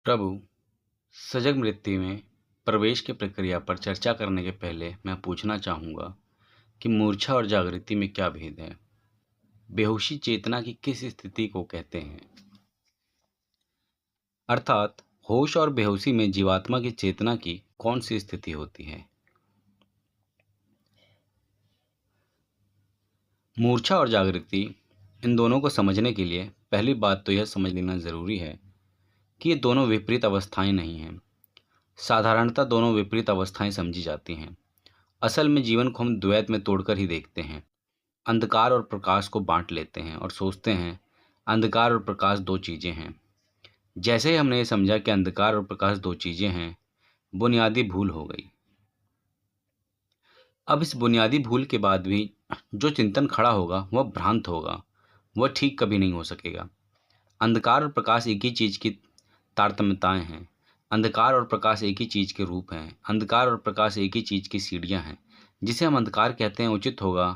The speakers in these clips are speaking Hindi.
प्रभु, सजग मृत्यु में प्रवेश की प्रक्रिया पर चर्चा करने के पहले मैं पूछना चाहूँगा कि मूर्छा और जागृति में क्या भेद है? बेहोशी चेतना की किस स्थिति को कहते हैं? अर्थात होश और बेहोशी में जीवात्मा की चेतना की कौन सी स्थिति होती है? मूर्छा और जागृति, इन दोनों को समझने के लिए पहली बात तो यह समझ लेना जरूरी है कि ये दोनों विपरीत अवस्थाएं नहीं हैं। साधारणतः दोनों विपरीत अवस्थाएं समझी जाती हैं। असल में जीवन को हम द्वैत में तोड़कर ही देखते हैं। अंधकार और प्रकाश को बांट लेते हैं और सोचते हैं अंधकार और प्रकाश दो चीज़ें हैं। जैसे ही हमने ये समझा कि अंधकार और प्रकाश दो चीज़ें हैं, बुनियादी भूल हो गई। अब इस बुनियादी भूल के बाद भी जो चिंतन खड़ा होगा वह भ्रांत होगा, वह ठीक कभी नहीं हो सकेगा। अंधकार और प्रकाश एक ही चीज़ की तारतम्यताएं हैं। अंधकार और प्रकाश एक ही चीज़ के रूप हैं। अंधकार और प्रकाश एक ही चीज़ की सीढ़ियां हैं। जिसे हम अंधकार कहते हैं, उचित होगा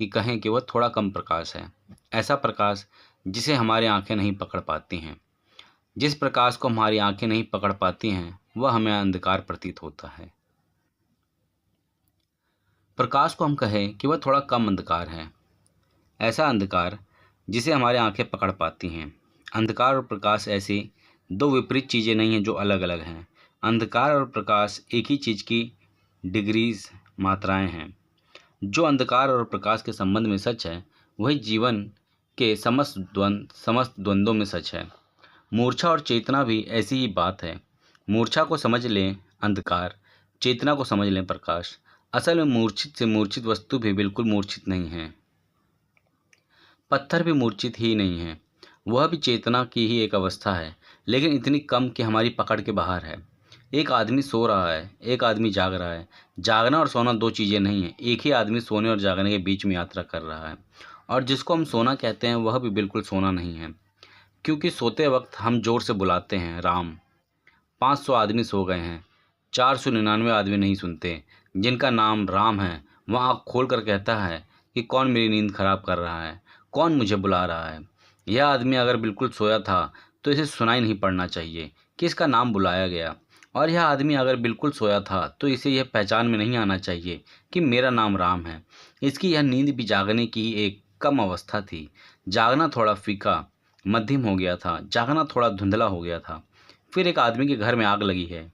कि कहें कि वह थोड़ा कम प्रकाश है। ऐसा प्रकाश जिसे हमारी आंखें नहीं पकड़ पाती हैं। जिस प्रकाश को हमारी आंखें नहीं पकड़ पाती हैं वह हमें अंधकार प्रतीत होता है। प्रकाश को हम कहें कि वह थोड़ा कम अंधकार है। ऐसा अंधकार जिसे हमारी आंखें पकड़ पाती हैं। अंधकार और प्रकाश ऐसी दो विपरीत चीज़ें नहीं हैं जो अलग अलग हैं। अंधकार और प्रकाश एक ही चीज़ की डिग्रीज, मात्राएं हैं। जो अंधकार और प्रकाश के संबंध में सच है वही जीवन के समस्त द्वंद्वों में सच है। मूर्छा और चेतना भी ऐसी ही बात है। मूर्छा को समझ लें अंधकार, चेतना को समझ लें प्रकाश। असल में मूर्छित से मूर्छित वस्तु भी बिल्कुल मूर्छित नहीं है। पत्थर भी मूर्छित ही नहीं है, वह भी चेतना की ही एक अवस्था है, लेकिन इतनी कम कि हमारी पकड़ के बाहर है। एक आदमी सो रहा है, एक आदमी जाग रहा है। जागना और सोना दो चीज़ें नहीं हैं। एक ही आदमी सोने और जागने के बीच में यात्रा कर रहा है। और जिसको हम सोना कहते हैं वह भी बिल्कुल सोना नहीं है, क्योंकि सोते वक्त हम जोर से बुलाते हैं राम। 500 आदमी सो गए हैं, 499 आदमी नहीं सुनते। जिनका नाम राम है वह आँख खोल कर कहता है कि कौन मेरी नींद खराब कर रहा है, कौन मुझे बुला रहा है। यह आदमी अगर बिल्कुल सोया था तो इसे सुनाई नहीं पड़ना चाहिए कि इसका नाम बुलाया गया। और यह आदमी अगर बिल्कुल सोया था तो इसे यह पहचान में नहीं आना चाहिए कि मेरा नाम राम है। इसकी यह नींद भी जागने की एक कम अवस्था थी। जागना थोड़ा फीका मध्यम हो गया था, जागना थोड़ा धुंधला हो गया था। फिर एक आदमी के घर में आग लगी है।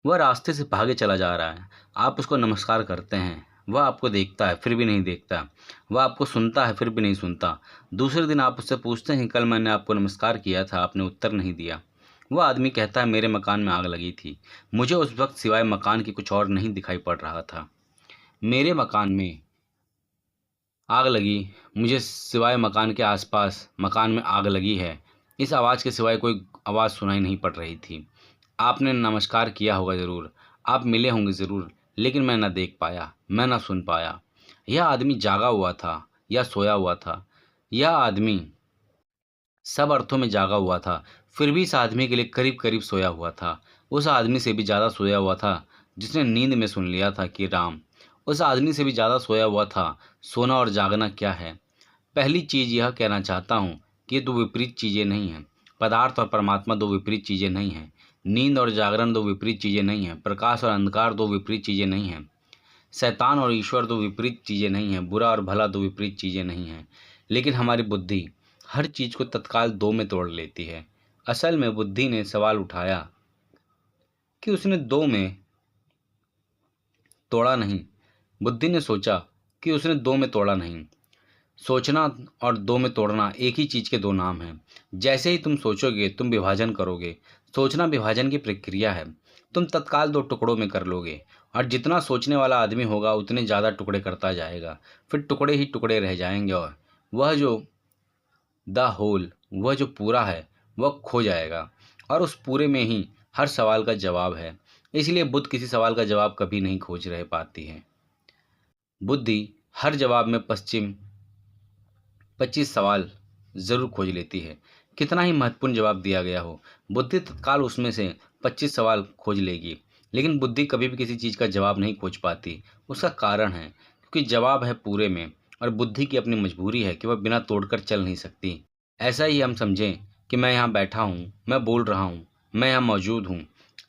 वह रास्ते से भागे चला जा रहा है। आप उसको नमस्कार करते हैं, वह आपको देखता है फिर भी नहीं देखता। वह आपको सुनता है फिर भी नहीं सुनता। दूसरे दिन आप उससे पूछते हैं, कल मैंने आपको नमस्कार किया था, आपने उत्तर नहीं दिया। वह आदमी कहता है, मेरे मकान में आग लगी थी, मुझे उस वक्त सिवाय मकान की कुछ और नहीं दिखाई पड़ रहा था। मेरे मकान में आग लगी, मुझे सिवाय मकान के आसपास मकान में आग लगी है, इस आवाज़ के सिवाय कोई आवाज़ सुनाई नहीं पड़ रही थी। आपने नमस्कार किया होगा ज़रूर, आप मिले होंगे ज़रूर, लेकिन मैं न देख पाया, मैं न सुन पाया। यह आदमी जागा हुआ था या सोया हुआ था। यह आदमी सब अर्थों में जागा हुआ था, फिर भी इस आदमी के लिए करीब करीब सोया हुआ था। उस आदमी से भी ज़्यादा सोया हुआ था जिसने नींद में सुन लिया था कि राम। उस आदमी से भी ज़्यादा सोया हुआ था। सोना और जागना क्या है? पहली चीज़ यह कहना चाहता हूँ कि ये दो विपरीत चीज़ें नहीं हैं। पदार्थ और परमात्मा दो विपरीत चीज़ें नहीं हैं। नींद और जागरण दो विपरीत चीज़ें नहीं हैं। प्रकाश और अंधकार दो विपरीत चीज़ें नहीं हैं। शैतान और ईश्वर दो विपरीत चीज़ें नहीं हैं। बुरा और भला दो विपरीत चीज़ें नहीं हैं। लेकिन हमारी बुद्धि हर चीज़ को तत्काल दो में तोड़ लेती है। असल में बुद्धि ने सवाल उठाया कि उसने दो में तोड़ा नहीं। बुद्धि ने सोचा कि उसने दो में तोड़ा नहीं। सोचना और दो में तोड़ना एक ही चीज़ के दो नाम हैं। जैसे ही तुम सोचोगे तुम विभाजन करोगे। सोचना विभाजन की प्रक्रिया है। तुम तत्काल दो टुकड़ों में कर लोगे, और जितना सोचने वाला आदमी होगा उतने ज़्यादा टुकड़े करता जाएगा। फिर टुकड़े ही टुकड़े रह जाएंगे, और वह जो द होल, वह जो पूरा है, वह खो जाएगा। और उस पूरे में ही हर सवाल का जवाब है। इसलिए बुद्ध किसी सवाल का जवाब कभी नहीं खोज रह पाती है। बुद्धि हर जवाब में 25 सवाल जरूर खोज लेती है। कितना ही महत्वपूर्ण जवाब दिया गया हो, बुद्धि तत्काल उसमें से 25 सवाल खोज लेगी। लेकिन बुद्धि कभी भी किसी चीज़ का जवाब नहीं खोज पाती। उसका कारण है क्योंकि जवाब है पूरे में, और बुद्धि की अपनी मजबूरी है कि वह बिना तोड़कर चल नहीं सकती। ऐसा ही हम समझें कि मैं यहाँ बैठा हूँ, मैं बोल रहा हूँ, मैं यहाँ मौजूद हूँ।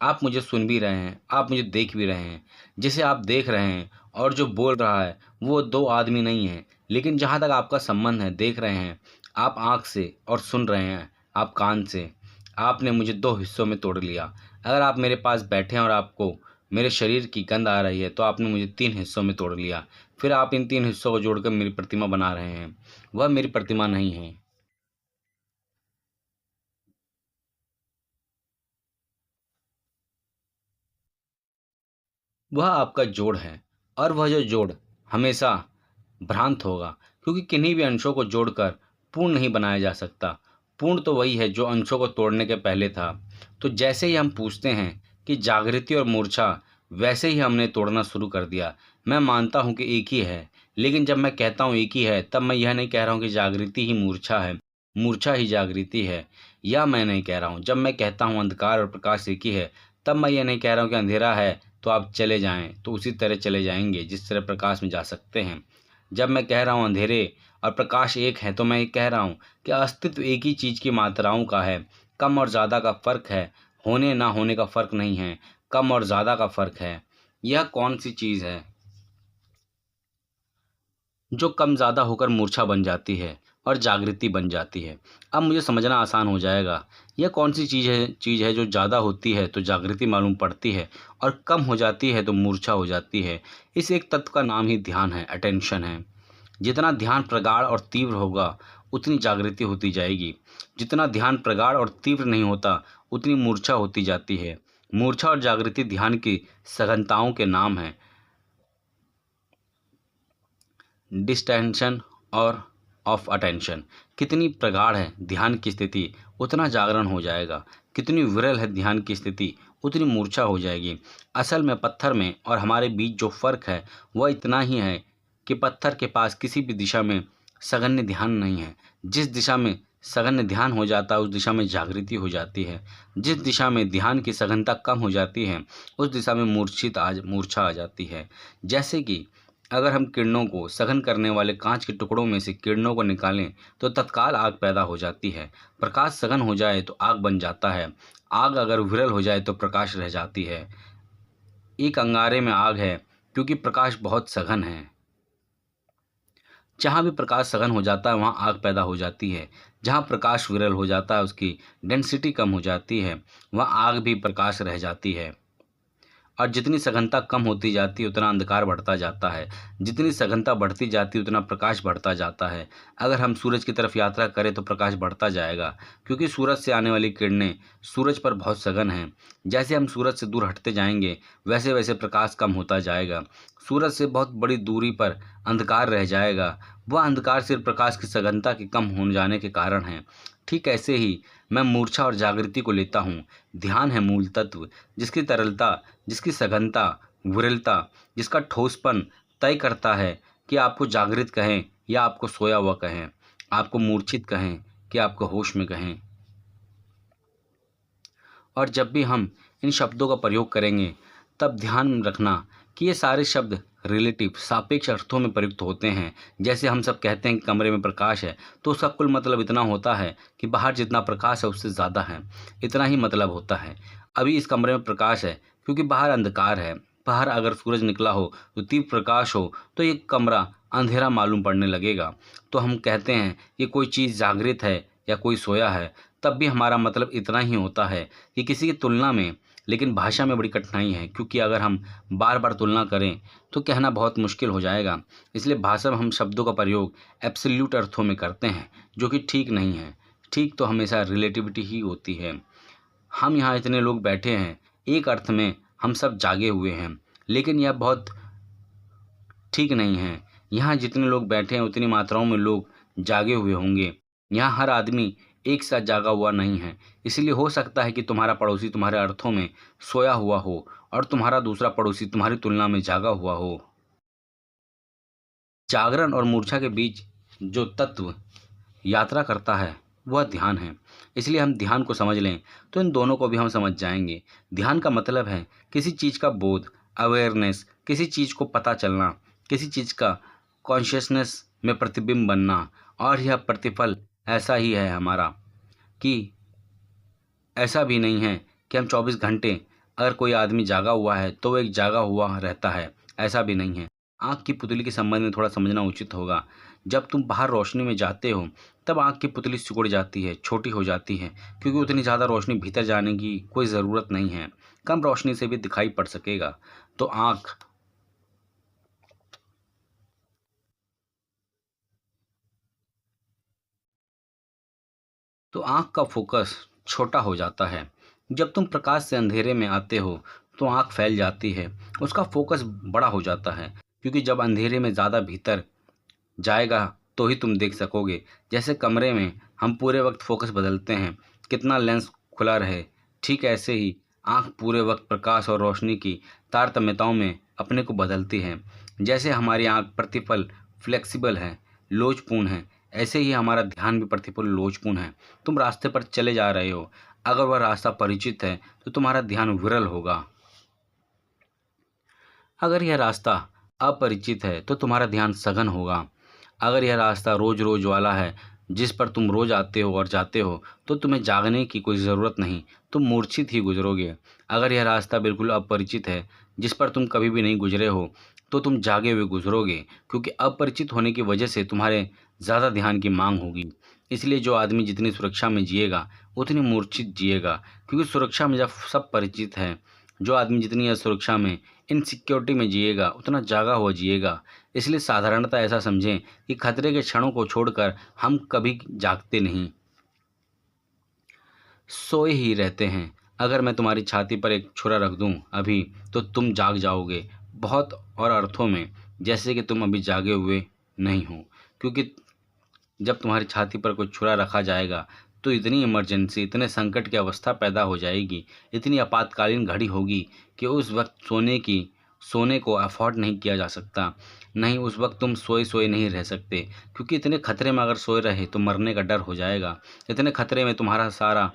आप मुझे सुन भी रहे हैं, आप मुझे देख भी रहे हैं। जिसे आप देख रहे हैं और जो बोल रहा है वो दो आदमी नहीं हैं, लेकिन जहाँ तक आपका संबंध है, देख रहे हैं आप आँख से और सुन रहे हैं आप कान से। आपने मुझे दो हिस्सों में तोड़ लिया। अगर आप मेरे पास बैठे हैं और आपको मेरे शरीर की गंध आ रही है तो आपने मुझे तीन हिस्सों में तोड़ लिया। फिर आप इन तीन हिस्सों को जोड़कर मेरी प्रतिमा बना रहे हैं। वह मेरी प्रतिमा नहीं है। वह आपका जोड़ है, और वह जो जोड़ हमेशा भ्रांत होगा, क्योंकि किन्हीं भी अंशों को जोड़कर पूर्ण नहीं बनाया जा सकता। पूर्ण तो वही है जो अंशों को तोड़ने के पहले था। तो जैसे ही हम पूछते हैं कि जागृति और मूर्छा, वैसे ही हमने तोड़ना शुरू कर दिया। मैं मानता हूँ कि एक ही है, लेकिन जब मैं कहता हूँ एक ही है तब मैं यह नहीं कह रहा हूँ कि जागृति ही मूर्छा है, मूर्छा ही जागृति है। या मैं नहीं कह रहा हूँ जब मैं कहता हूँ अंधकार और प्रकाश एक ही है, तब मैं ये नहीं कह रहा हूँ कि अंधेरा है तो आप चले जाएं तो उसी तरह चले जाएंगे जिस तरह प्रकाश में जा सकते हैं। जब मैं कह रहा हूँ अंधेरे और प्रकाश एक है, तो मैं ये कह रहा हूँ कि अस्तित्व एक ही चीज़ की मात्राओं का है। कम और ज़्यादा का फ़र्क है, होने ना होने का फ़र्क नहीं है, कम और ज़्यादा का फ़र्क है। यह कौन सी चीज़ है जो कम ज़्यादा होकर मूर्छा बन जाती है और जागृति बन जाती है? अब मुझे समझना आसान हो जाएगा। यह कौन सी चीज़ है जो ज़्यादा होती है तो जागृति मालूम पड़ती है, और कम हो जाती है तो मूर्छा हो जाती है। इस एक तत्व का नाम ही ध्यान है, अटेंशन है। जितना ध्यान प्रगाढ़ और तीव्र होगा, उतनी जागृति होती जाएगी। जितना ध्यान प्रगाढ़ और तीव्र नहीं होता, उतनी मूर्छा होती जाती है। मूर्छा और जागृति ध्यान की सघनताओं के नाम हैं। डिस्टेंशन और ऑफ अटेंशन। कितनी प्रगाढ़ है ध्यान की स्थिति, उतना जागरण हो जाएगा। कितनी विरल है ध्यान की स्थिति, उतनी मूर्छा हो जाएगी। असल में पत्थर में और हमारे बीच जो फर्क है वह इतना ही है कि पत्थर के पास किसी भी दिशा में सघन्य ध्यान नहीं है। जिस दिशा में सघन्य ध्यान हो जाता है उस दिशा में जागृति हो जाती है। जिस दिशा में ध्यान की सघनता कम हो जाती है उस दिशा में मूर्छा आ जाती है। जैसे कि अगर हम किरणों को सघन करने वाले कांच के टुकड़ों में से किरणों को निकालें तो तत्काल आग पैदा हो जाती है। प्रकाश सघन हो जाए तो आग बन जाता है। आग अगर विरल हो जाए तो प्रकाश रह जाती है। एक अंगारे में आग है क्योंकि प्रकाश बहुत सघन है। जहाँ भी प्रकाश सघन हो जाता है वहाँ आग पैदा हो जाती है। जहाँ प्रकाश विरल हो जाता है, उसकी डेंसिटी कम हो जाती है, वहाँ आग भी प्रकाश रह जाती है। और जितनी सघनता कम होती जाती है उतना अंधकार बढ़ता जाता है। जितनी सघनता बढ़ती जाती है उतना प्रकाश बढ़ता जाता है। अगर हम सूरज की तरफ यात्रा करें तो प्रकाश बढ़ता जाएगा, क्योंकि सूरज से आने वाली किरणें सूरज पर बहुत सघन हैं। जैसे हम सूरज से दूर हटते जाएंगे वैसे वैसे प्रकाश कम होता जाएगा। सूरज से बहुत बड़ी दूरी पर अंधकार रह जाएगा। वह अंधकार सिर्फ प्रकाश की सघनता के कम हो जाने के कारण है। ठीक ऐसे ही मैं मूर्छा और जागृति को लेता हूँ। ध्यान है मूल तत्व, जिसकी तरलता, जिसकी सघनता, विरलता, जिसका ठोसपन तय करता है कि आपको जागृत कहें या आपको सोया हुआ कहें, आपको मूर्छित कहें कि आपको होश में कहें। और जब भी हम इन शब्दों का प्रयोग करेंगे तब ध्यान में रखना कि ये सारे शब्द रिलेटिव, सापेक्ष अर्थों में प्रयुक्त होते हैं। जैसे हम सब कहते हैं कि कमरे में प्रकाश है, तो उसका कुल मतलब इतना होता है कि बाहर जितना प्रकाश है उससे ज़्यादा है, इतना ही मतलब होता है। अभी इस कमरे में प्रकाश है क्योंकि बाहर अंधकार है। बाहर अगर सूरज निकला हो तो तीव्र प्रकाश हो तो ये कमरा अंधेरा मालूम पड़ने लगेगा। तो हम कहते हैं कि कोई चीज़ जागृत है या कोई सोया है, तब भी हमारा मतलब इतना ही होता है कि किसी की तुलना में। लेकिन भाषा में बड़ी कठिनाई है, क्योंकि अगर हम बार बार तुलना करें तो कहना बहुत मुश्किल हो जाएगा। इसलिए भाषा में हम शब्दों का प्रयोग एब्सोल्यूट अर्थों में करते हैं, जो कि ठीक नहीं है। ठीक तो हमेशा रिलेटिविटी ही होती है। हम यहाँ इतने लोग बैठे हैं, एक अर्थ में हम सब जागे हुए हैं, लेकिन यह बहुत ठीक नहीं है। यहाँ जितने लोग बैठे हैं उतनी मात्राओं में लोग जागे हुए होंगे। यहाँ हर आदमी एक साथ जागा हुआ नहीं है। इसलिए हो सकता है कि तुम्हारा पड़ोसी तुम्हारे अर्थों में सोया हुआ हो और तुम्हारा दूसरा पड़ोसी तुम्हारी तुलना में जागा हुआ हो। जागरण और मूर्छा के बीच जो तत्व यात्रा करता है वह ध्यान है। इसलिए हम ध्यान को समझ लें तो इन दोनों को भी हम समझ जाएंगे। ध्यान का मतलब है किसी चीज़ का बोध, अवेयरनेस, किसी चीज़ को पता चलना, किसी चीज़ का कॉन्शियसनेस में प्रतिबिंब बनना, और यह प्रतिफल ऐसा ही है हमारा। कि ऐसा भी नहीं है कि हम 24 घंटे, अगर कोई आदमी जागा हुआ है तो वो एक जागा हुआ रहता है, ऐसा भी नहीं है। आँख की पुतली के संबंध में थोड़ा समझना उचित होगा। जब तुम बाहर रोशनी में जाते हो तब आँख की पुतली सिकुड़ जाती है, छोटी हो जाती है, क्योंकि उतनी ज़्यादा रोशनी भीतर जाने की कोई ज़रूरत नहीं है। कम रोशनी से भी दिखाई पड़ सकेगा। तो आँख का फोकस छोटा हो जाता है। जब तुम प्रकाश से अंधेरे में आते हो तो आँख फैल जाती है, उसका फोकस बड़ा हो जाता है, क्योंकि जब अंधेरे में ज़्यादा भीतर जाएगा तो ही तुम देख सकोगे। जैसे कमरे में हम पूरे वक्त फोकस बदलते हैं, कितना लेंस खुला रहे, ठीक ऐसे ही आँख पूरे वक्त प्रकाश और रोशनी की तारतम्यताओं में अपने को बदलती है। जैसे हमारी आँख प्रतिपल फ्लेक्सिबल है, लोचपूर्ण है, ऐसे ही हमारा ध्यान भी प्रतिपल लोचपूर्ण है। तुम रास्ते पर चले जा रहे हो, अगर वह रास्ता परिचित है तो तुम्हारा ध्यान विरल होगा। अगर यह रास्ता अपरिचित है तो तुम्हारा ध्यान सघन होगा। अगर यह रास्ता रोज रोज वाला है, जिस पर तुम रोज आते हो और जाते हो, तो तुम्हें जागने की कोई ज़रूरत नहीं, तुम मूर्छित ही गुजरोगे। अगर यह रास्ता बिल्कुल अपरिचित है, जिस पर तुम कभी भी नहीं गुजरे हो, तो तुम जागे हुए गुजरोगे, क्योंकि अपरिचित होने की वजह से तुम्हारे ज़्यादा ध्यान की मांग होगी। इसलिए जो आदमी जितनी सुरक्षा में जिएगा उतनी मूर्छित जिएगा, क्योंकि सुरक्षा में जब सब परिचित है। जो आदमी जितनी असुरक्षा में, इनसिक्योरिटी में जिएगा, उतना जागा हुआ जिएगा। इसलिए साधारणतः ऐसा समझें कि खतरे के क्षणों को छोड़कर हम कभी जागते नहीं, सोए ही रहते हैं। अगर मैं तुम्हारी छाती पर एक छुरा रख दूं अभी, तो तुम जाग जाओगे, बहुत और अर्थों में, जैसे कि तुम अभी जागे हुए नहीं हो। क्योंकि जब तुम्हारी छाती पर कोई छुरा रखा जाएगा तो इतनी इमरजेंसी, इतने संकट की अवस्था पैदा हो जाएगी, इतनी आपातकालीन घड़ी होगी कि उस वक्त सोने को अफोर्ड नहीं किया जा सकता। नहीं, उस वक्त तुम सोए सोए नहीं रह सकते, क्योंकि इतने खतरे में अगर सोए रहे तो मरने का डर हो जाएगा। इतने खतरे में तुम्हारा सारा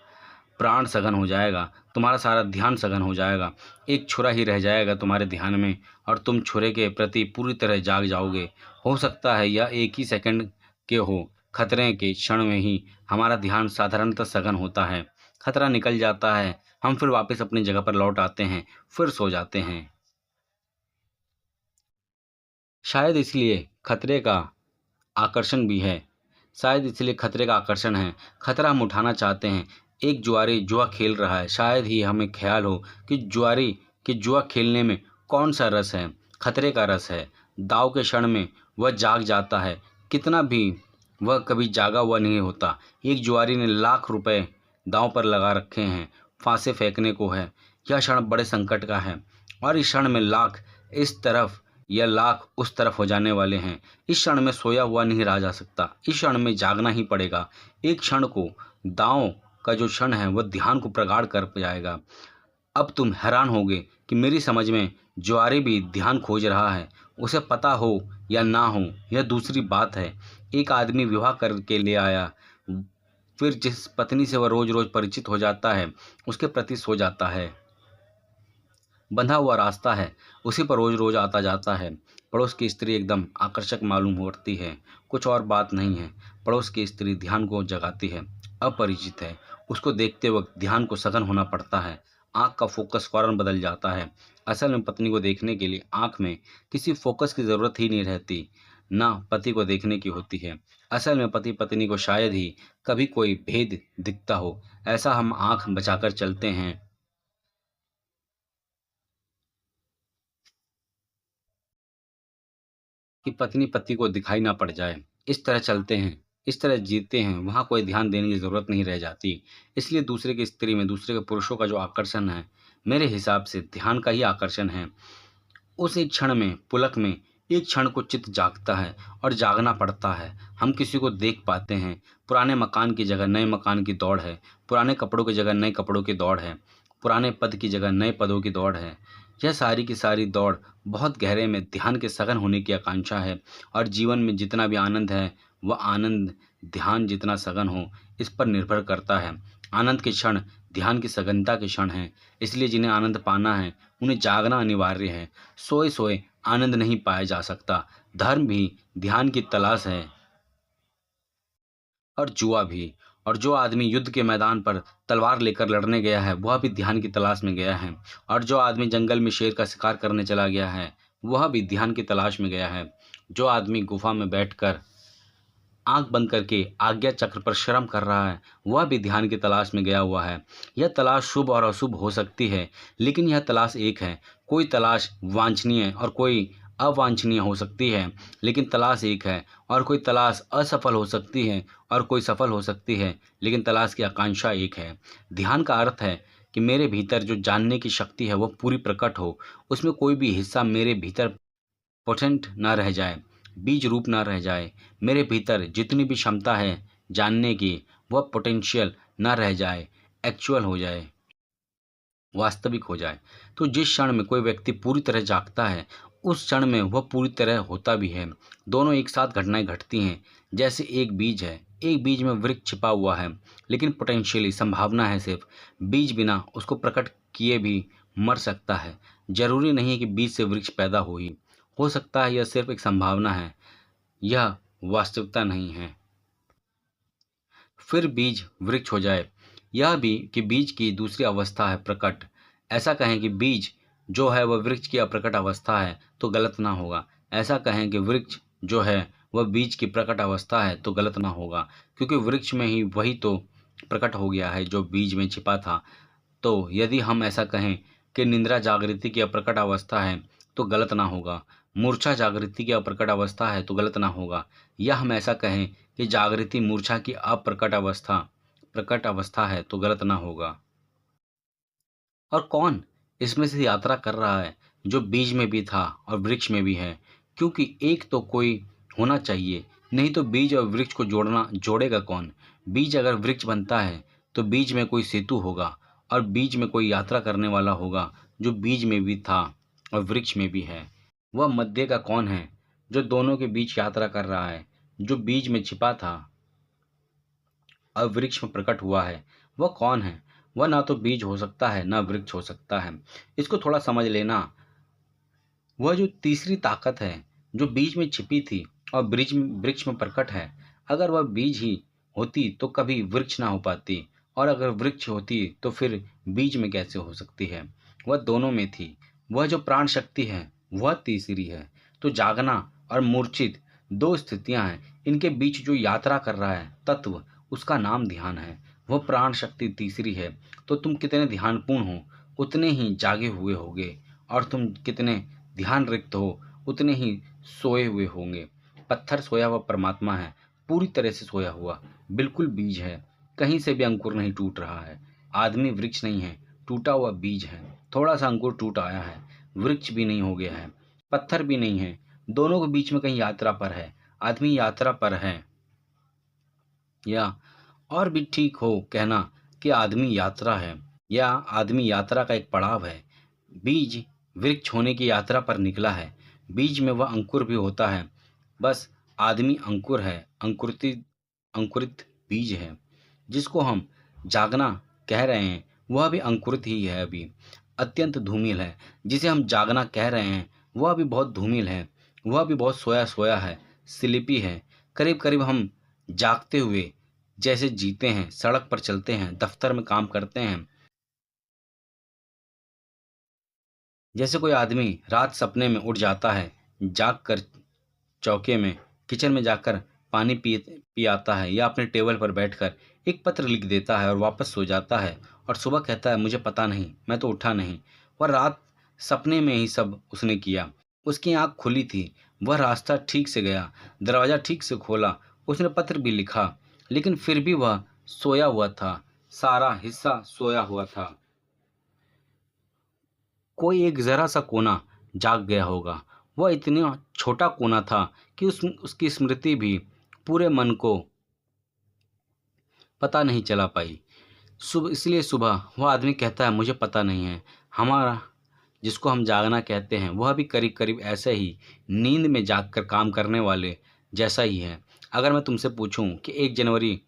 प्राण सघन हो जाएगा, तुम्हारा सारा ध्यान सघन हो जाएगा। एक छुरा ही रह जाएगा तुम्हारे ध्यान में और तुम छुरे के प्रति पूरी तरह जाग जाओगे। हो सकता है यह एक ही सेकंड के हो। खतरे के क्षण में ही हमारा ध्यान साधारणतः सघन होता है। खतरा निकल जाता है, हम फिर वापस अपनी जगह पर लौट आते हैं, फिर सो जाते हैं। शायद इसलिए खतरे का आकर्षण भी है। शायद इसलिए खतरे का आकर्षण है। खतरा हम उठाना चाहते हैं। एक जुआरी जुआ खेल रहा है, शायद ही हमें ख्याल हो कि जुआ खेलने में कौन सा रस है। खतरे का रस है। दांव के क्षण में वह जाग जाता है, कितना भी वह कभी जागा हुआ नहीं होता। एक जुआरी ने लाख रुपए दांव पर लगा रखे हैं, फांसे फेंकने को है। यह क्षण बड़े संकट का है, और इस क्षण में लाख इस तरफ या लाख उस तरफ हो जाने वाले हैं। इस क्षण में सोया हुआ नहीं रहा जा सकता, इस क्षण में जागना ही पड़ेगा। एक क्षण को, दांव का जो क्षण है वह ध्यान को प्रगाढ़ कर जाएगा। अब तुम हैरान होगे कि मेरी समझ में जुआरी भी ध्यान खोज रहा है। उसे पता हो या ना हो, यह दूसरी बात है। एक आदमी विवाह करके ले आया, फिर जिस पत्नी से वह रोज रोज परिचित हो जाता है उसके प्रति सो जाता है। बंधा हुआ रास्ता है, उसी पर रोज रोज आता जाता है। पड़ोस की स्त्री एकदम आकर्षक मालूम होती है, कुछ और बात नहीं है। पड़ोस की स्त्री ध्यान को जगाती है, अपरिचित है, उसको देखते वक्त ध्यान को सघन होना पड़ता है। आंख का फोकस फौरन बदल जाता है। असल में पत्नी को देखने के लिए आंख में किसी फोकस की जरूरत ही नहीं रहती, ना पति को देखने की होती है। असल में पति पत्नी को शायद ही कभी कोई भेद दिखता हो, ऐसा हम आंख बचाकर चलते हैं कि पत्नी पति को दिखाई ना पड़ जाए। इस तरह चलते हैं, इस तरह जीते हैं, वहाँ कोई ध्यान देने की ज़रूरत नहीं रह जाती। इसलिए दूसरे की स्त्री में, दूसरे के पुरुषों का जो आकर्षण है, मेरे हिसाब से ध्यान का ही आकर्षण है। उस एक क्षण में, पुलक में, एक क्षण को चित्त जागता है और जागना पड़ता है। हम किसी को देख पाते हैं। पुराने मकान की जगह नए मकान की दौड़ है, पुराने कपड़ों की जगह नए कपड़ों की दौड़ है, पुराने पद की जगह नए पदों की दौड़ है। यह सारी की सारी दौड़ बहुत गहरे में ध्यान के सघन होने की आकांक्षा है। और जीवन में जितना भी आनंद है, वह आनंद ध्यान जितना सघन हो, इस पर निर्भर करता है। आनंद के क्षण ध्यान की सघनता के क्षण हैं। इसलिए जिन्हें आनंद पाना है उन्हें जागना अनिवार्य है। सोए सोए आनंद नहीं पाया जा सकता। धर्म भी ध्यान की तलाश है, और जुआ भी। और जो आदमी युद्ध के मैदान पर तलवार लेकर लड़ने गया है वह भी ध्यान की तलाश में गया है, और जो आदमी जंगल में शेर का शिकार करने चला गया है वह भी ध्यान की तलाश में गया है। जो आदमी गुफा में बैठकर आंख बंद करके आज्ञा चक्र पर श्रम कर रहा है वह भी ध्यान की तलाश में गया हुआ है। यह तलाश शुभ और अशुभ हो सकती है, लेकिन यह तलाश एक है। कोई तलाश वांछनीय और कोई अवांछनीय हो सकती है, लेकिन तलाश एक है। और कोई तलाश असफल हो सकती है और कोई सफल हो सकती है, लेकिन तलाश की आकांक्षा एक है। ध्यान का अर्थ है कि मेरे भीतर जो जानने की शक्ति है वह पूरी प्रकट हो, उसमें कोई भी हिस्सा मेरे भीतर पोटेंट ना रह जाए, बीज रूप ना रह जाए। मेरे भीतर जितनी भी क्षमता है जानने की वह पोटेंशियल ना रह जाए, एक्चुअल हो जाए, वास्तविक हो जाए। तो जिस क्षण में कोई व्यक्ति पूरी तरह जागता है उस क्षण में वह पूरी तरह होता भी है। दोनों एक साथ घटनाएं घटती हैं। जैसे एक बीज है, एक बीज में वृक्ष छिपा हुआ है, लेकिन पोटेंशियली संभावना है सिर्फ। बीज बिना उसको प्रकट किए भी मर सकता है। जरूरी नहीं है कि बीज से वृक्ष पैदा हो सकता है यह सिर्फ एक संभावना है, यह वास्तविकता नहीं है। फिर बीज वृक्ष हो जाए, यह भी कि बीज की दूसरी अवस्था है प्रकट। ऐसा कहें कि बीज जो है वह वृक्ष की अप्रकट अवस्था है तो गलत ना होगा। ऐसा कहें कि वृक्ष जो है वह बीज की प्रकट अवस्था है तो गलत ना होगा, क्योंकि वृक्ष में ही वही तो प्रकट हो गया है जो बीज में छिपा था। तो यदि हम ऐसा कहें कि निद्रा जागृति की अप्रकट अवस्था है तो गलत ना होगा, मूर्छा जागृति की अप्रकट अवस्था है तो गलत ना होगा। या हम ऐसा कहें कि जागृति मूर्छा की प्रकट अवस्था है तो गलत ना होगा। और कौन इसमें से यात्रा कर रहा है जो बीज में भी था और वृक्ष में भी है, क्योंकि एक तो कोई होना चाहिए, नहीं तो बीज और वृक्ष को जोड़ेगा कौन। बीज अगर वृक्ष बनता है तो बीज में कोई सेतु होगा और बीज में कोई यात्रा करने वाला होगा जो बीज में भी था और वृक्ष में भी है। वह मध्य का कौन है जो दोनों के बीच यात्रा कर रहा है, जो बीज में छिपा था और वृक्ष में प्रकट हुआ है। वह कौन है? वह ना तो बीज हो सकता है ना वृक्ष हो सकता है। इसको थोड़ा समझ लेना। वह जो तीसरी ताकत है जो बीज में छिपी थी और वृक्ष में प्रकट है, अगर वह बीज ही होती तो कभी वृक्ष ना हो पाती, और अगर वृक्ष होती तो फिर बीज में कैसे हो सकती है। वह दोनों में थी। वह जो प्राण शक्ति है वह तीसरी है। तो जागना और मूर्छित दो स्थितियां हैं, इनके बीच जो यात्रा कर रहा है तत्व, उसका नाम ध्यान है। वह प्राण शक्ति तीसरी है। तो तुम कितने ध्यानपूर्ण हो उतने ही जागे हुए होगे, और तुम कितने ध्यान रिक्त हो उतने ही सोए हुए होंगे। पत्थर सोया हुआ परमात्मा है, पूरी तरह से सोया हुआ, बिल्कुल बीज है, कहीं से भी अंकुर नहीं टूट रहा है। आदमी वृक्ष नहीं है, टूटा हुआ बीज है। थोड़ा सा अंकुर टूट आया है, वृक्ष भी नहीं हो गया है, पत्थर भी नहीं है, दोनों के बीच में कहीं यात्रा पर है। आदमी यात्रा पर है, या और भी ठीक हो कहना कि आदमी यात्रा है, या आदमी यात्रा का एक पड़ाव है। बीज वृक्ष होने की यात्रा पर निकला है। बीज में वह अंकुर भी होता है। बस आदमी अंकुर है, अंकुरित बीज है। जिसको हम जागना कह रहे हैं वह भी अंकुरित ही है, अभी अत्यंत धूमिल है। जिसे हम जागना कह रहे हैं वह भी बहुत धूमिल है, वह भी बहुत सोया सोया है, स्लीपी है। करीब करीब हम जागते हुए जैसे जीते हैं, सड़क पर चलते हैं, दफ्तर में काम करते हैं। जैसे कोई आदमी रात सपने में उठ जाता है, जाग कर चौके में किचन में जाकर पानी पी आता है, या अपने टेबल पर बैठकर एक पत्र लिख देता है और वापस सो जाता है, और सुबह कहता है मुझे पता नहीं, मैं तो उठा नहीं। वह रात सपने में ही सब उसने किया। उसकी आंख खुली थी, वह रास्ता ठीक से गया, दरवाज़ा ठीक से खोला, उसने पत्र भी लिखा, लेकिन फिर भी वह सोया हुआ था, सारा हिस्सा सोया हुआ था। कोई एक जरा सा कोना जाग गया होगा। वह इतना छोटा कोना था कि उसकी स्मृति भी पूरे मन को पता नहीं चला पाई। इसलिए सुबह वह आदमी कहता है मुझे पता नहीं है। हमारा जिसको हम जागना कहते हैं वह भी करीब करीब ऐसे ही नींद में जागकर काम करने वाले जैसा ही है। अगर मैं तुमसे पूछूं कि 1 जनवरी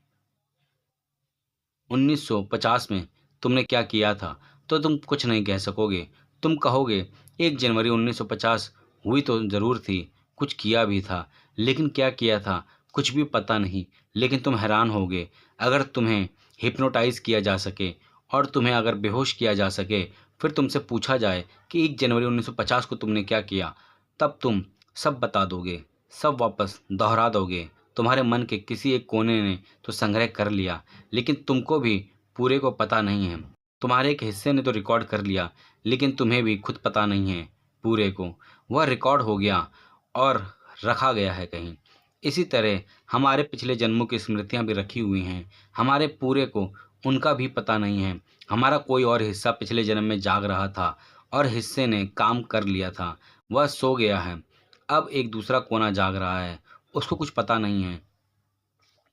1950 में तुमने क्या किया था, तो तुम कुछ नहीं कह सकोगे। तुम कहोगे 1 जनवरी 1950 हुई तो ज़रूर थी, कुछ किया भी था, लेकिन क्या किया था कुछ भी पता नहीं, लेकिन तुम हैरान होगे अगर तुम्हें हिप्नोटाइज किया जा सके और तुम्हें अगर बेहोश किया जा सके, फिर तुमसे पूछा जाए कि 1 जनवरी 1950 को तुमने क्या किया, तब तुम सब बता दोगे, सब वापस दोहरा दोगे। तुम्हारे मन के किसी एक कोने ने तो संग्रह कर लिया, लेकिन तुमको भी पूरे को पता नहीं है। तुम्हारे एक हिस्से ने तो रिकॉर्ड कर लिया, लेकिन तुम्हें भी खुद पता नहीं है पूरे को। वह रिकॉर्ड हो गया और रखा गया है कहीं। इसी तरह हमारे पिछले जन्मों की स्मृतियां भी रखी हुई हैं। हमारे पूरे को उनका भी पता नहीं है। हमारा कोई और हिस्सा पिछले जन्म में जाग रहा था और हिस्से ने काम कर लिया था। वह सो गया है। अब एक दूसरा कोना जाग रहा है। उसको कुछ पता नहीं है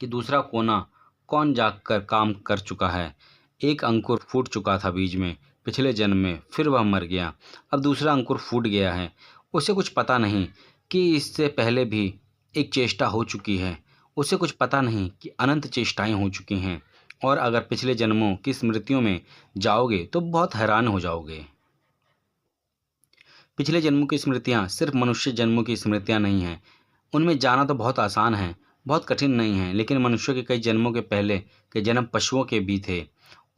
कि दूसरा कोना कौन जाग कर काम कर चुका है। एक अंकुर फूट चुका था बीज में पिछले जन्म में, फिर वह मर गया। अब दूसरा अंकुर फूट गया है। उसे कुछ पता नहीं कि इससे पहले भी एक चेष्टा हो चुकी है। उसे कुछ पता नहीं कि अनंत चेष्टाएं हो चुकी हैं। और अगर पिछले जन्मों की स्मृतियों में जाओगे तो बहुत हैरान हो जाओगे। पिछले जन्मों की स्मृतियाँ सिर्फ मनुष्य जन्मों की स्मृतियाँ नहीं हैं। उनमें जाना तो बहुत आसान है, बहुत कठिन नहीं है, लेकिन मनुष्यों के कई जन्मों के पहले के जन्म पशुओं के भी थे।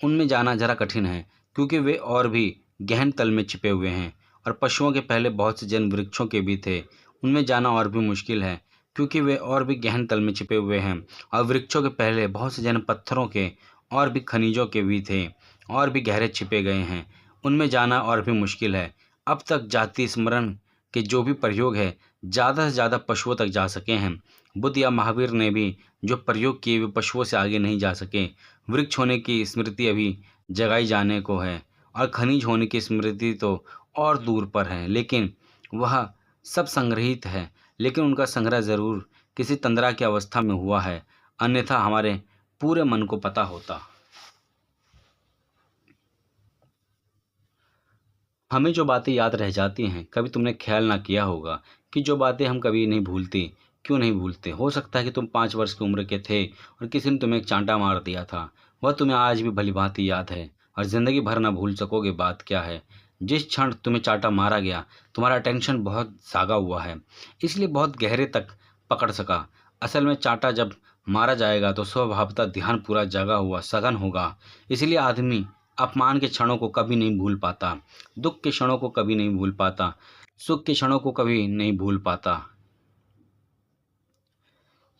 उनमें जाना जरा कठिन है, क्योंकि वे और भी गहन तल में छिपे हुए हैं। और पशुओं के पहले बहुत से जन्म वृक्षों के भी थे। उनमें जाना और भी मुश्किल है, क्योंकि वे और भी गहन तल में छिपे हुए हैं। और वृक्षों के पहले बहुत से जन्म पत्थरों के और भी खनिजों के भी थे, और भी गहरे छिपे गए हैं। उनमें जाना और भी मुश्किल है। अब तक जाति स्मरण के जो भी प्रयोग है, ज़्यादा से ज़्यादा पशुओं तक जा सके हैं। बुद्ध या महावीर ने भी जो प्रयोग किए वे पशुओं से आगे नहीं जा सके। वृक्ष होने की स्मृति अभी जगाई जाने को है, और खनिज होने की स्मृति तो और दूर पर है। लेकिन वह सब संग्रहित है, लेकिन उनका संग्रह ज़रूर किसी तंद्रा की अवस्था में हुआ है, अन्यथा हमारे पूरे मन को पता होता। हमें जो बातें याद रह जाती हैं, कभी तुमने ख्याल ना किया होगा कि जो बातें हम कभी नहीं भूलते, क्यों नहीं भूलते। हो सकता है कि तुम 5 वर्ष की उम्र के थे और किसी ने तुम्हें एक चांटा मार दिया था। वह तुम्हें आज भी भली भांति याद है, और ज़िंदगी भर ना भूल सकोगे। बात क्या है, जिस क्षण तुम्हें चांटा मारा गया तुम्हारा टेंशन बहुत जागा हुआ है, इसलिए बहुत गहरे तक पकड़ सका। असल में चांटा जब मारा जाएगा तो स्वभावतः ध्यान पूरा जगा हुआ सघन होगा। इसलिए आदमी अपमान के क्षणों को कभी नहीं भूल पाता, दुख के क्षणों को कभी नहीं भूल पाता, सुख के क्षणों को कभी नहीं भूल पाता।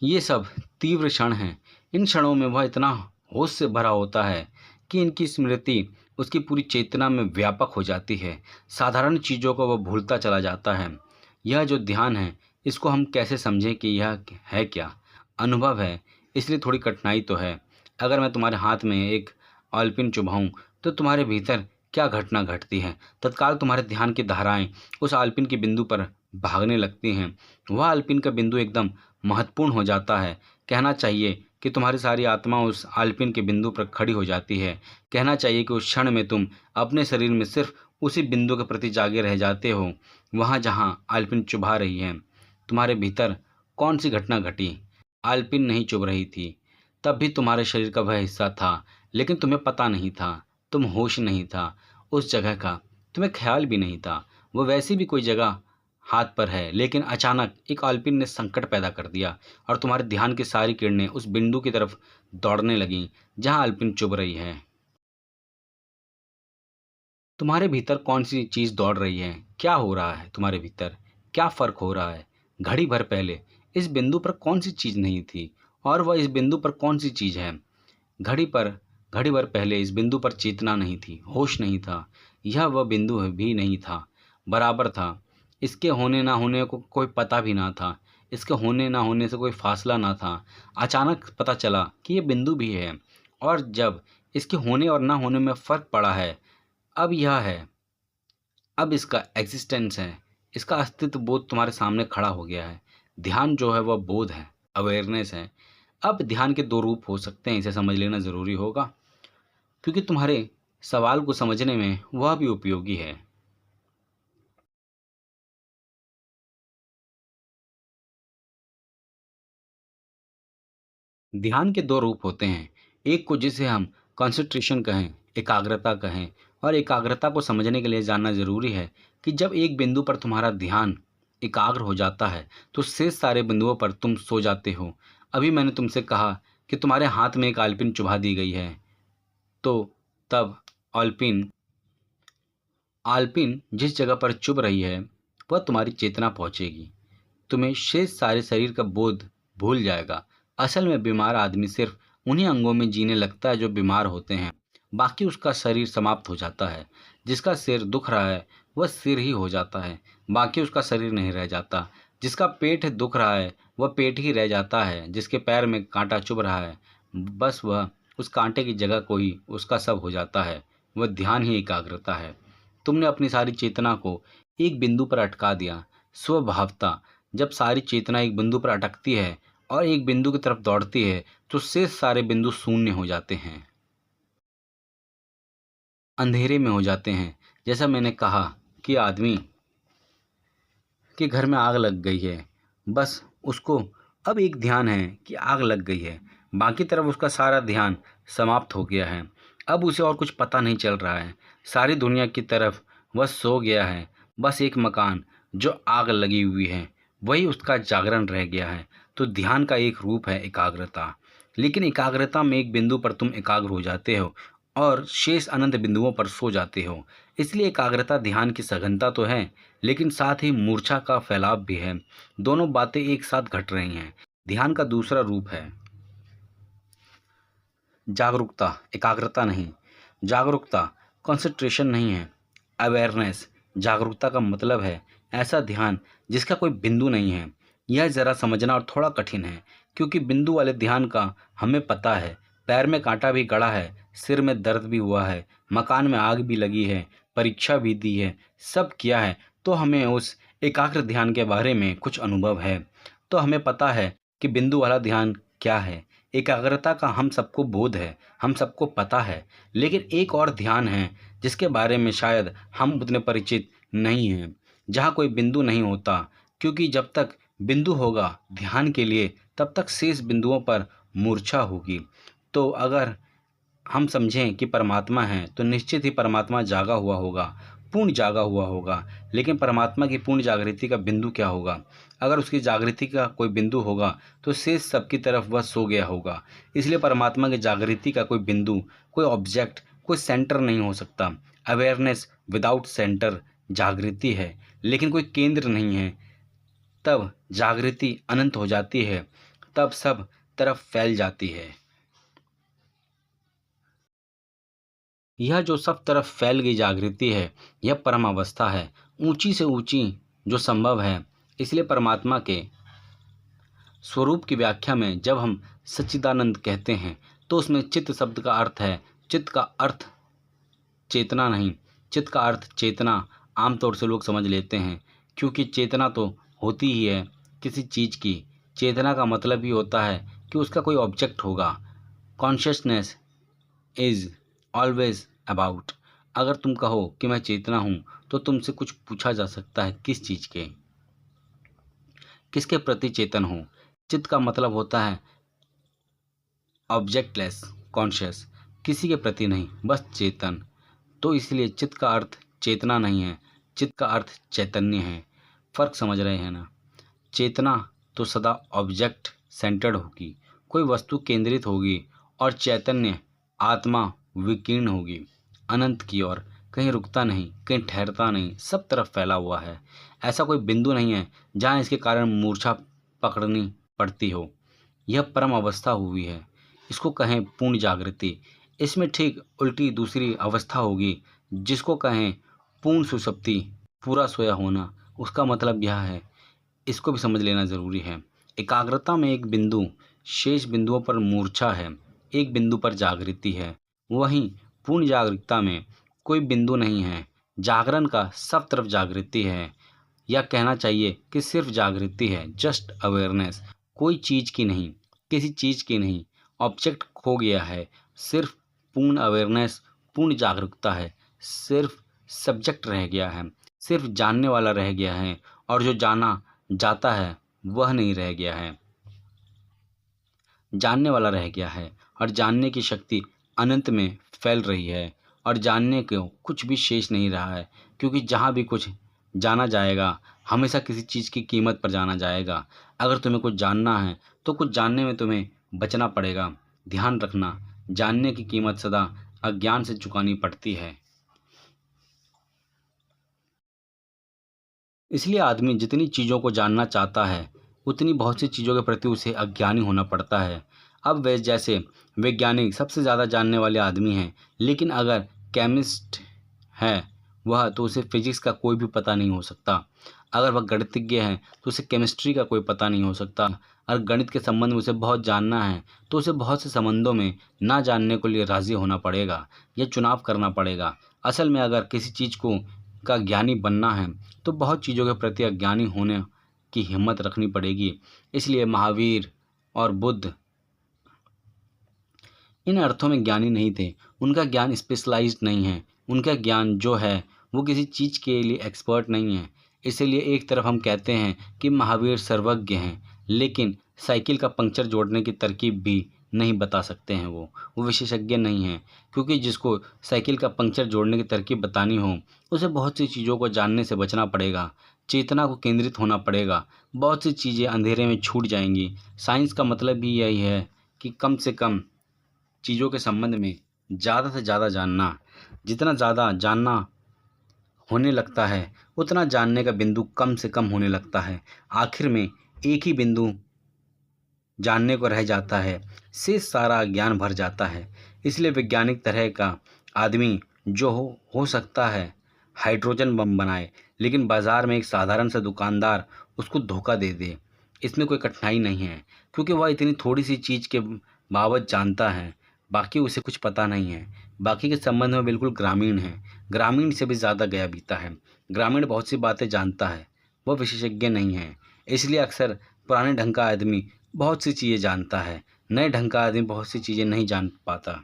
ये सब तीव्र क्षण हैं। इन क्षणों में वह इतना होश से भरा होता है कि इनकी स्मृति उसकी पूरी चेतना में व्यापक हो जाती है। साधारण चीज़ों को वह भूलता चला जाता है। यह जो ध्यान है, इसको हम कैसे समझें कि यह है क्या? अनुभव है, इसलिए थोड़ी कठिनाई तो है। अगर मैं तुम्हारे हाथ में एक ऑलपिन चुभाऊं तो तुम्हारे भीतर क्या घटना घटती है? तत्काल तुम्हारे ध्यान की धाराएं उस आलपिन के बिंदु पर भागने लगती हैं। वह आलपिन का बिंदु एकदम महत्वपूर्ण हो जाता है। कहना चाहिए कि तुम्हारी सारी आत्मा उस आलपिन के बिंदु पर खड़ी हो जाती है। कहना चाहिए कि उस क्षण में तुम अपने शरीर में सिर्फ उसी बिंदु के प्रति जागे रह जाते हो, वहाँ जहाँ आलपिन चुभा रही है। तुम्हारे भीतर कौन सी घटना घटी? आलपिन नहीं चुभ रही थी, तब भी तुम्हारे शरीर का वह हिस्सा था, लेकिन तुम्हें पता नहीं था। तुम होश नहीं था उस जगह का, तुम्हें ख्याल भी नहीं था। वो वैसी भी कोई जगह हाथ पर है, लेकिन अचानक एक आलपिन ने संकट पैदा कर दिया और तुम्हारे ध्यान की सारी किरणें उस बिंदु की तरफ दौड़ने लगीं जहां आलपिन चुभ रही है। तुम्हारे भीतर कौन सी चीज़ दौड़ रही है? क्या हो रहा है तुम्हारे भीतर? क्या फ़र्क हो रहा है? घड़ी भर पहले इस बिंदु पर कौन सी चीज़ नहीं थी, और वह इस बिंदु पर कौन सी चीज़ है? घड़ी पर घड़ी भर पहले इस बिंदु पर चेतना नहीं थी, होश नहीं था। यह वह बिंदु भी नहीं था, बराबर था। इसके होने ना होने को कोई पता भी ना था। इसके होने ना होने से कोई फासला ना था। अचानक पता चला कि यह बिंदु भी है, और जब इसके होने और ना होने में फ़र्क पड़ा है, अब यह है। अब इसका एग्जिस्टेंस है, इसका अस्तित्व बोध तुम्हारे सामने खड़ा हो गया है। ध्यान जो है वह बोध है, अवेयरनेस है। अब ध्यान के दो रूप हो सकते हैं, इसे समझ लेना ज़रूरी होगा, क्योंकि तुम्हारे सवाल को समझने में वह भी उपयोगी है। ध्यान के दो रूप होते हैं। एक को जिसे हम कंसंट्रेशन कहें, एकाग्रता कहें। और एकाग्रता को समझने के लिए जानना जरूरी है कि जब एक बिंदु पर तुम्हारा ध्यान एकाग्र हो जाता है तो शेष सारे बिंदुओं पर तुम सो जाते हो। अभी मैंने तुमसे कहा कि तुम्हारे हाथ में एक आलपिन चुभा दी गई है, तो तब आलपिन आलपिन जिस जगह पर चुभ रही है वह तुम्हारी चेतना पहुंचेगी। तुम्हें शेष सारे शरीर का बोध भूल जाएगा। असल में बीमार आदमी सिर्फ उन्हीं अंगों में जीने लगता है जो बीमार होते हैं, बाकी उसका शरीर समाप्त हो जाता है। जिसका सिर दुख रहा है वह सिर ही हो जाता है, बाकी उसका शरीर नहीं रह जाता। जिसका पेट दुख रहा है वह पेट ही रह जाता है। जिसके पैर में कांटा चुभ रहा है बस वह उस कांटे की जगह को ही उसका सब हो जाता है। वह ध्यान ही एकाग्रता है। तुमने अपनी सारी चेतना को एक बिंदु पर अटका दिया। स्वभावता जब सारी चेतना एक बिंदु पर अटकती है और एक बिंदु की तरफ दौड़ती है तो शेष सारे बिंदु शून्य हो जाते हैं, अंधेरे में हो जाते हैं। जैसा मैंने कहा कि आदमी के घर में आग लग गई है, बस उसको अब एक ध्यान है कि आग लग गई है, बाकी तरफ उसका सारा ध्यान समाप्त हो गया है। अब उसे और कुछ पता नहीं चल रहा है। सारी दुनिया की तरफ वह सो गया है। बस एक मकान जो आग लगी हुई है वही उसका जागरण रह गया है। तो ध्यान का एक रूप है एकाग्रता। लेकिन एकाग्रता में एक बिंदु पर तुम एकाग्र हो जाते हो और शेष अनंत बिंदुओं पर सो जाते हो। इसलिए एकाग्रता ध्यान की सघनता तो है, लेकिन साथ ही मूर्छा का फैलाव भी है। दोनों बातें एक साथ घट रही हैं। ध्यान का दूसरा रूप है जागरूकता, एकाग्रता नहीं। जागरूकता कंसंट्रेशन नहीं है, अवेयरनेस। जागरूकता का मतलब है ऐसा ध्यान जिसका कोई बिंदु नहीं है। यह ज़रा समझना और थोड़ा कठिन है, क्योंकि बिंदु वाले ध्यान का हमें पता है। पैर में कांटा भी गड़ा है, सिर में दर्द भी हुआ है, मकान में आग भी लगी है, परीक्षा भी दी है, सब किया है, तो हमें उस एकाग्र ध्यान के बारे में कुछ अनुभव है। तो हमें पता है कि बिंदु वाला ध्यान क्या है। एकाग्रता का हम सबको बोध है, हम सबको पता है। लेकिन एक और ध्यान है जिसके बारे में शायद हम उतने परिचित नहीं हैं, जहाँ कोई बिंदु नहीं होता, क्योंकि जब तक बिंदु होगा ध्यान के लिए तब तक शेष बिंदुओं पर मूर्छा होगी। तो अगर हम समझें कि परमात्मा है तो निश्चित ही परमात्मा जागा हुआ होगा, पूर्ण जागा हुआ होगा। लेकिन परमात्मा की पूर्ण जागृति का बिंदु क्या होगा? अगर उसकी जागृति का कोई बिंदु होगा तो शेष सबकी तरफ वह सो गया होगा। इसलिए परमात्मा की जागृति का कोई बिंदु, कोई ऑब्जेक्ट, कोई सेंटर नहीं हो सकता। अवेयरनेस विदाउट सेंटर जागृति है, लेकिन कोई केंद्र नहीं है। तब जागृति अनंत हो जाती है, तब सब तरफ फैल जाती है। यह जो सब तरफ फैल गई जागृति है, यह परम अवस्था है, ऊंची से ऊंची जो संभव है। इसलिए परमात्मा के स्वरूप की व्याख्या में जब हम सच्चिदानंद कहते हैं तो उसमें चित्त शब्द का अर्थ है, चित्त का अर्थ चेतना नहीं, चित्त का अर्थ चेतना आमतौर से लोग समझ लेते हैं, क्योंकि चेतना तो होती ही है किसी चीज़ की। चेतना का मतलब ही होता है कि उसका कोई ऑब्जेक्ट होगा। Consciousness is always about. अगर तुम कहो कि मैं चेतना हूँ तो तुमसे कुछ पूछा जा सकता है, किस चीज़ के, किसके प्रति चेतन हो। चित्त का मतलब होता है ऑब्जेक्टलेस कॉन्शियस, किसी के प्रति नहीं, बस चेतन। तो इसलिए चित्त का अर्थ चेतना नहीं है, चित्त का अर्थ चैतन्य है। फर्क समझ रहे हैं ना? चेतना तो सदा ऑब्जेक्ट सेंटर्ड होगी, कोई वस्तु केंद्रित होगी, और चैतन्य आत्मा विकीर्ण होगी अनंत की ओर, कहीं रुकता नहीं, कहीं ठहरता नहीं, सब तरफ फैला हुआ है। ऐसा कोई बिंदु नहीं है जहाँ इसके कारण मूर्छा पकड़नी पड़ती हो। यह परम अवस्था हुई है, इसको कहें पूर्ण जागृति। इसमें ठीक उल्टी दूसरी अवस्था होगी जिसको कहें पूर्ण सुषुप्ति, पूरा सोया होना। उसका मतलब यह है, इसको भी समझ लेना ज़रूरी है। एकाग्रता में एक बिंदु, शेष बिंदुओं पर मूर्छा है, एक बिंदु पर जागृति है। वहीं पूर्ण जागरूकता में कोई बिंदु नहीं है, जागरण का सब तरफ जागृति है, या कहना चाहिए कि सिर्फ जागृति है, जस्ट अवेयरनेस। कोई चीज़ की नहीं, किसी चीज़ की नहीं, ऑब्जेक्ट खो गया है, सिर्फ पूर्ण अवेयरनेस, पूर्ण जागरूकता है। सिर्फ सब्जेक्ट रह गया है, सिर्फ जानने वाला रह गया है, और जो जाना जाता है वह नहीं रह गया है। जानने वाला रह गया है, और जानने की शक्ति अनंत में फैल रही है, और जानने को कुछ भी शेष नहीं रहा है, क्योंकि जहाँ भी कुछ जाना जाएगा हमेशा किसी चीज़ की कीमत पर जाना जाएगा। अगर तुम्हें कुछ जानना है तो कुछ जानने में तुम्हें बचना पड़ेगा। ध्यान रखना, जानने की कीमत सदा अज्ञान से चुकानी पड़ती है। इसलिए आदमी जितनी चीज़ों को जानना चाहता है उतनी बहुत सी चीज़ों के प्रति उसे अज्ञानी होना पड़ता है। अब वे जैसे वैज्ञानिक सबसे ज़्यादा जानने वाले आदमी हैं, लेकिन अगर केमिस्ट है वह तो उसे फिजिक्स का कोई भी पता नहीं हो सकता। अगर वह गणितज्ञ है तो उसे केमिस्ट्री का कोई पता नहीं हो सकता। अगर गणित के संबंध में उसे बहुत जानना है तो उसे बहुत से संबंधों में ना जानने के लिए राज़ी होना पड़ेगा या चुनाव करना पड़ेगा। असल में अगर किसी चीज़ को का ज्ञानी बनना है तो बहुत चीज़ों के प्रति अज्ञानी होने की हिम्मत रखनी पड़ेगी। इसलिए महावीर और बुद्ध इन अर्थों में ज्ञानी नहीं थे। उनका ज्ञान स्पेशलाइज्ड नहीं है। उनका ज्ञान जो है वो किसी चीज़ के लिए एक्सपर्ट नहीं है। इसीलिए एक तरफ हम कहते हैं कि महावीर सर्वज्ञ हैं, लेकिन साइकिल का पंक्चर जोड़ने की तरकीब भी नहीं बता सकते हैं। वो विशेषज्ञ नहीं हैं, क्योंकि जिसको साइकिल का पंक्चर जोड़ने की तरकीब बतानी हो उसे बहुत सी चीज़ों को जानने से बचना पड़ेगा। चेतना को केंद्रित होना पड़ेगा। बहुत सी चीज़ें अंधेरे में छूट जाएंगी। साइंस का मतलब भी यही है कि कम से कम चीज़ों के संबंध में ज़्यादा से ज़्यादा जानना। जितना ज़्यादा जानना होने लगता है उतना जानने का बिंदु कम से कम होने लगता है। आखिर में एक ही बिंदु जानने को रह जाता है, से सारा ज्ञान भर जाता है। इसलिए वैज्ञानिक तरह का आदमी जो हो सकता है हाइड्रोजन बम बनाए, लेकिन बाज़ार में एक साधारण सा दुकानदार उसको धोखा दे दे, इसमें कोई कठिनाई नहीं है, क्योंकि वह इतनी थोड़ी सी चीज़ के बाबत जानता है, बाकी उसे कुछ पता नहीं है। बाकी के संबंध में बिल्कुल ग्रामीण है, ग्रामीण से भी ज़्यादा गया बीता है। ग्रामीण बहुत सी बातें जानता है, वह विशेषज्ञ नहीं है। इसलिए अक्सर पुराने ढंग का आदमी बहुत सी चीज़ें जानता है, नए ढंग का आदमी बहुत सी चीज़ें नहीं जान पाता।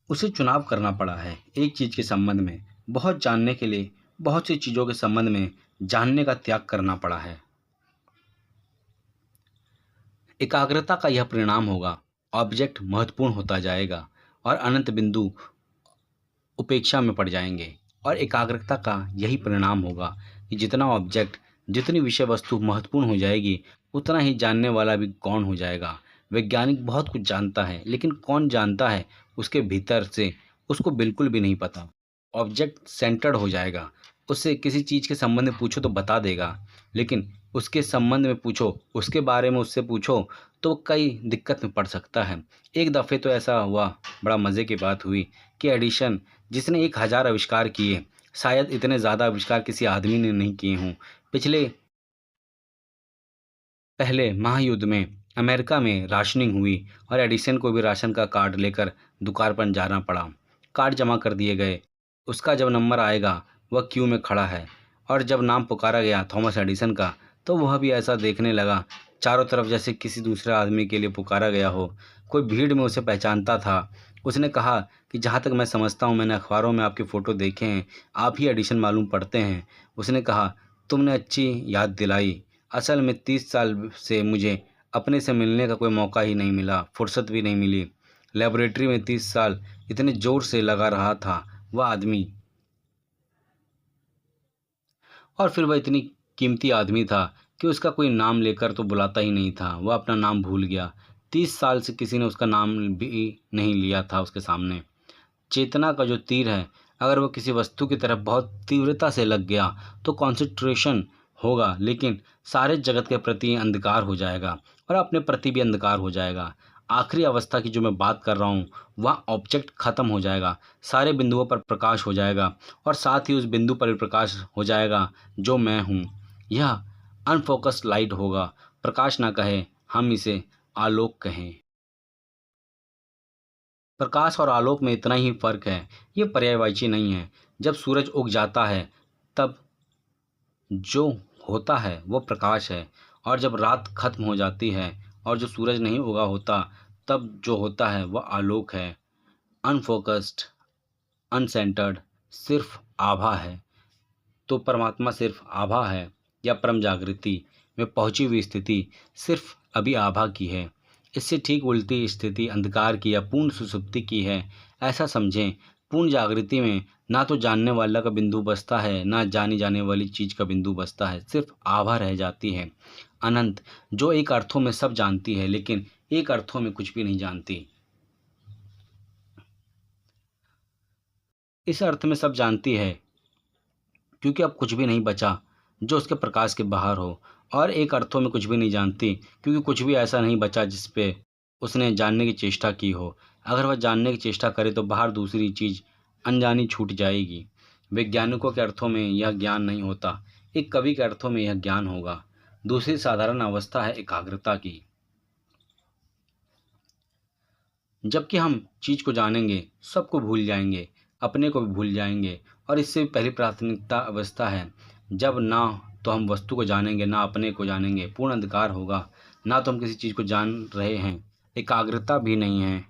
उसे चुनाव करना पड़ा है एक चीज़ के संबंध में बहुत जानने के लिए, बहुत सी चीज़ों के संबंध में जानने का त्याग करना पड़ा है। एकाग्रता का यह परिणाम होगा। ऑब्जेक्ट महत्वपूर्ण होता जाएगा और अनंत बिंदु उपेक्षा में पड़ जाएंगे। और एकाग्रता का यही परिणाम होगा कि जितना ऑब्जेक्ट, जितनी विषय वस्तु महत्वपूर्ण हो जाएगी, उतना ही जानने वाला भी गौण हो जाएगा। वैज्ञानिक बहुत कुछ जानता है, लेकिन कौन जानता है उसके भीतर से उसको बिल्कुल भी नहीं पता। ऑब्जेक्ट सेंटर्ड हो जाएगा। उससे किसी चीज़ के संबंध में पूछो तो बता देगा, लेकिन उसके संबंध में पूछो, उसके बारे में उससे पूछो तो कई दिक्कत में पड़ सकता है। एक दफ़े तो ऐसा हुआ, बड़ा मज़े की बात हुई कि एडिशन, जिसने 1000 आविष्कार किए, शायद इतने ज़्यादा आविष्कार किसी आदमी ने नहीं किए हों। पिछले पहले महायुद्ध में अमेरिका में राशनिंग हुई और एडिसन को भी राशन का कार्ड लेकर दुकान पर जाना पड़ा। कार्ड जमा कर दिए गए। उसका जब नंबर आएगा वह क्यू में खड़ा है, और जब नाम पुकारा गया थॉमस एडिसन का, तो वह भी ऐसा देखने लगा चारों तरफ जैसे किसी दूसरे आदमी के लिए पुकारा गया हो। कोई भीड़ में उसे पहचानता था। उसने कहा कि जहाँ तक मैं समझता हूँ, मैंने अखबारों में आपके फ़ोटो देखे हैं, आप ही एडिशन मालूम पड़ते हैं। उसने कहा, तुमने अच्छी याद दिलाई। असल में 30 साल से मुझे अपने से मिलने का कोई मौका ही नहीं मिला, फुर्सत भी नहीं मिली। लेबोरेटरी में 30 साल इतने ज़ोर से लगा रहा था वह आदमी, और फिर वह इतनी कीमती आदमी था कि उसका कोई नाम लेकर तो बुलाता ही नहीं था। वह अपना नाम भूल गया। 30 साल से किसी ने उसका नाम भी नहीं लिया था उसके सामने। चेतना का जो तीर है, अगर वो किसी वस्तु की तरफ बहुत तीव्रता से लग गया तो कॉन्सेंट्रेशन होगा, लेकिन सारे जगत के प्रति अंधकार हो जाएगा और अपने प्रति भी अंधकार हो जाएगा। आखिरी अवस्था की जो मैं बात कर रहा हूँ, वह ऑब्जेक्ट खत्म हो जाएगा, सारे बिंदुओं पर प्रकाश हो जाएगा और साथ ही उस बिंदु पर भी प्रकाश हो जाएगा जो मैं हूँ। यह अनफोकस्ड लाइट होगा। प्रकाश ना कहे, हम इसे आलोक कहें। प्रकाश और आलोक में इतना ही फर्क है, ये पर्यायवाची नहीं है। जब सूरज उग जाता है तब जो होता है वो प्रकाश है, और जब रात खत्म हो जाती है और जो सूरज नहीं उगा होता, तब जो होता है वह आलोक है। अनफोकस्ड, अनसेंटर्ड सिर्फ आभा है। तो परमात्मा सिर्फ आभा है, या परम जागृति में पहुंची हुई स्थिति सिर्फ अभी आभा की है। इससे ठीक उल्टी स्थिति अंधकार की या पूर्ण सुसुप्ति की है। ऐसा समझें, पूर्ण जागृति में ना तो जानने वाला का बिंदु बसता है, ना जानी जाने वाली चीज का बिंदु बसता है, सिर्फ आभा रह जाती है अनंत, जो एक अर्थों में सब जानती है लेकिन एक अर्थों में कुछ भी नहीं जानती। इस अर्थ में सब जानती है क्योंकि अब कुछ भी नहीं बचा जो उसके प्रकाश के बाहर हो, और एक अर्थों में कुछ भी नहीं जानती क्योंकि कुछ भी ऐसा नहीं बचा जिस पे उसने जानने की चेष्टा की हो। अगर वह जानने की चेष्टा करे तो बाहर दूसरी चीज अनजानी छूट जाएगी। वैज्ञानिकों के अर्थों में यह ज्ञान नहीं होता, एक कवि के अर्थों में यह ज्ञान होगा। दूसरी साधारण अवस्था है एकाग्रता की। जबकि हम चीज को जानेंगे सबको भूल जाएंगे, अपने को भी भूल जाएंगे, और इससे पहली प्राथमिकता अवस्था है जब ना तो हम वस्तु को जानेंगे ना अपने को जानेंगे, पूर्ण अंधकार होगा। ना तो हम किसी चीज को जान रहे हैं, एकाग्रता भी नहीं है,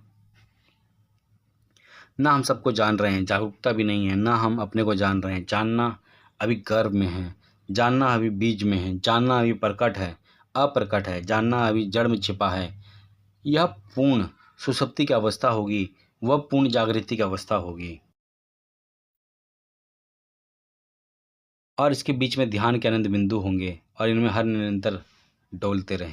ना हम सबको जान रहे हैं, जागरूकता भी नहीं है, ना हम अपने को जान रहे हैं। जानना अभी गर्भ में है, जानना अभी बीज में है, जानना अभी प्रकट है, अप्रकट है, जानना अभी जड़ में छिपा है। यह पूर्ण सुषुप्ति की अवस्था होगी, वह पूर्ण जागृति की अवस्था होगी, और इसके बीच में ध्यान के अनंत बिंदु होंगे और इनमें हर निरंतर डोलते रहें।